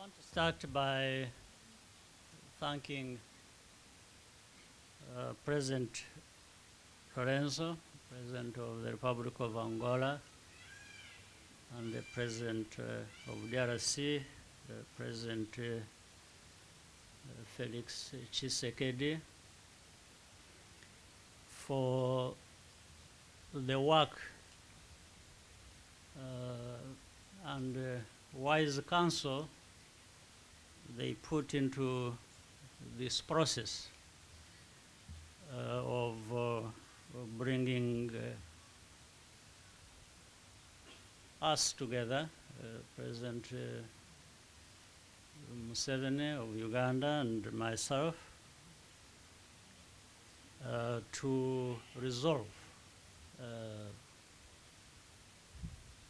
want to start by thanking President Lorenzo, President of the Republic of Angola, and the President of DRC, President Felix Tshisekedi, for the work and wise counsel they put into this process of bringing us together, President Museveni of Uganda and myself, to resolve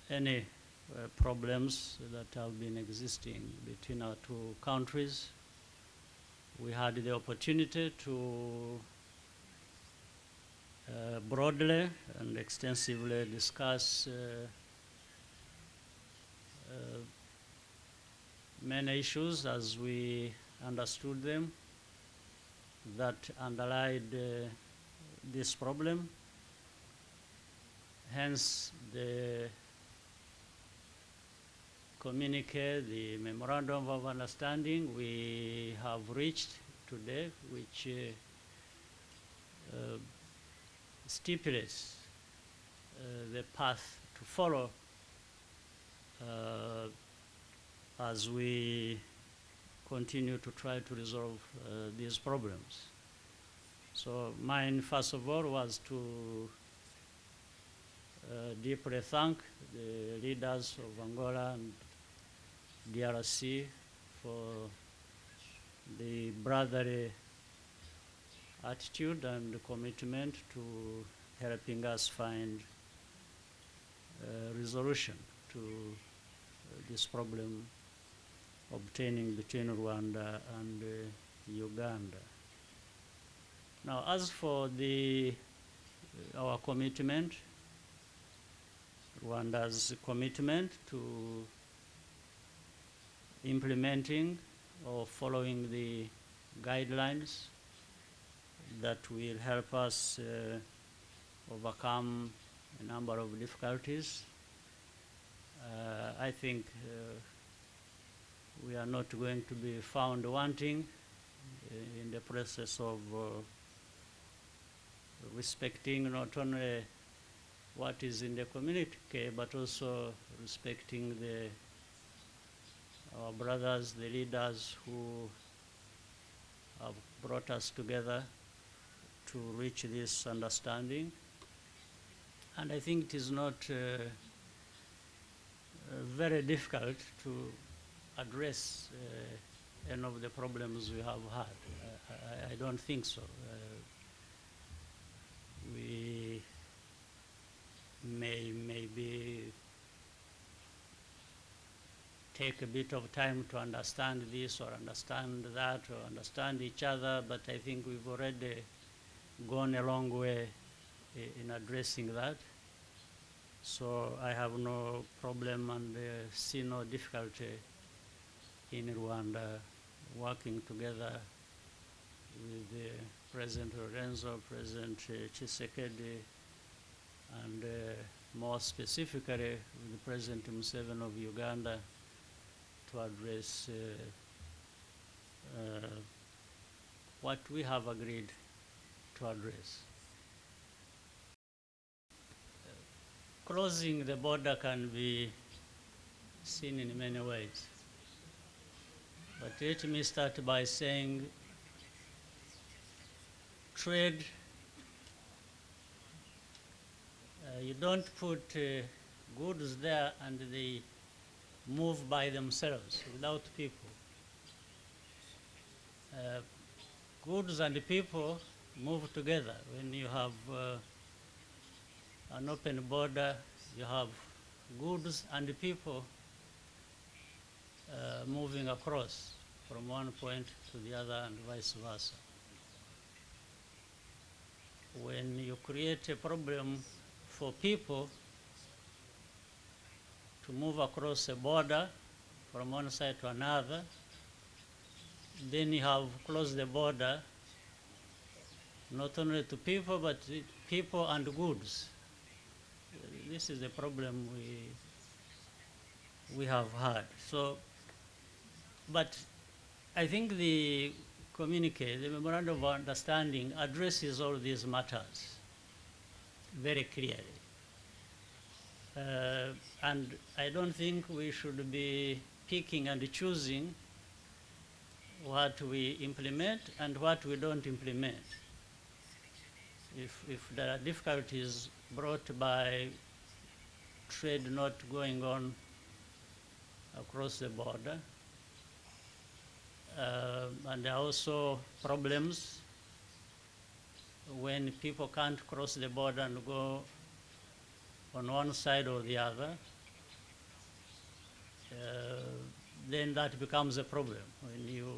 any problems that have been existing between our two countries. We had the opportunity to broadly and extensively discuss many issues as we understood them that underlied this problem. Hence, the communique, the memorandum of understanding we have reached today, which stipulates the path to follow as we continue to try to resolve these problems. So mine, first of all, was to deeply thank the leaders of Angola and DRC for the brotherly attitude and commitment to helping us find a resolution to this problem obtaining between Rwanda and Uganda. Now, as for our commitment, Rwanda's commitment to implementing or following the guidelines that will help us overcome a number of difficulties. I think we are not going to be found wanting in the process of respecting not only what is in the communique, but also respecting our brothers, the leaders who have brought us together to reach this understanding. And I think it is not very difficult to address any of the problems we have had. I don't think so. We maybe take a bit of time to understand this or understand that or understand each other, but I think we've already gone a long way in addressing that. So I have no problem and see no difficulty in Rwanda working together with President Lorenzo, President Tshisekedi, and more specifically with President Museveni of Uganda to address what we have agreed to address. Closing the border can be seen in many ways. But let me start by saying trade, you don't put goods there and they move by themselves without people. Goods and people move together. When you have an open border, you have goods and people moving across from one point to the other and vice versa. When you create a problem for people to move across a border, from one side to another. Then you have closed the border, not only to people, but people and goods. This is the problem we have had. So, but I think the communique, the memorandum of understanding, addresses all these matters very clearly. And I don't think we should be picking and choosing what we implement and what we don't implement. If there are difficulties brought by trade not going on across the border, and there are also problems when people can't cross the border and go on one side or the other, then that becomes a problem. When you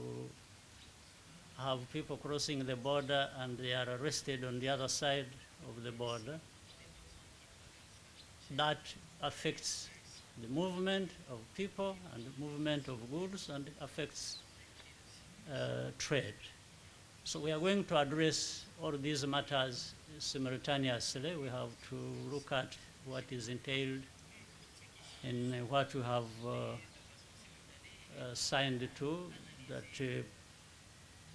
have people crossing the border and they are arrested on the other side of the border, that affects the movement of people and the movement of goods and affects trade. So we are going to address all these matters simultaneously. We have to look at what is entailed in what we have signed to, that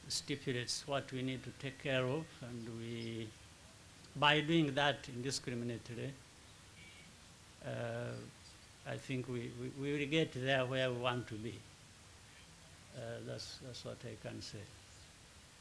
stipulates what we need to take care of, and by doing that indiscriminately, I think we will get there where we want to be. That's what I can say.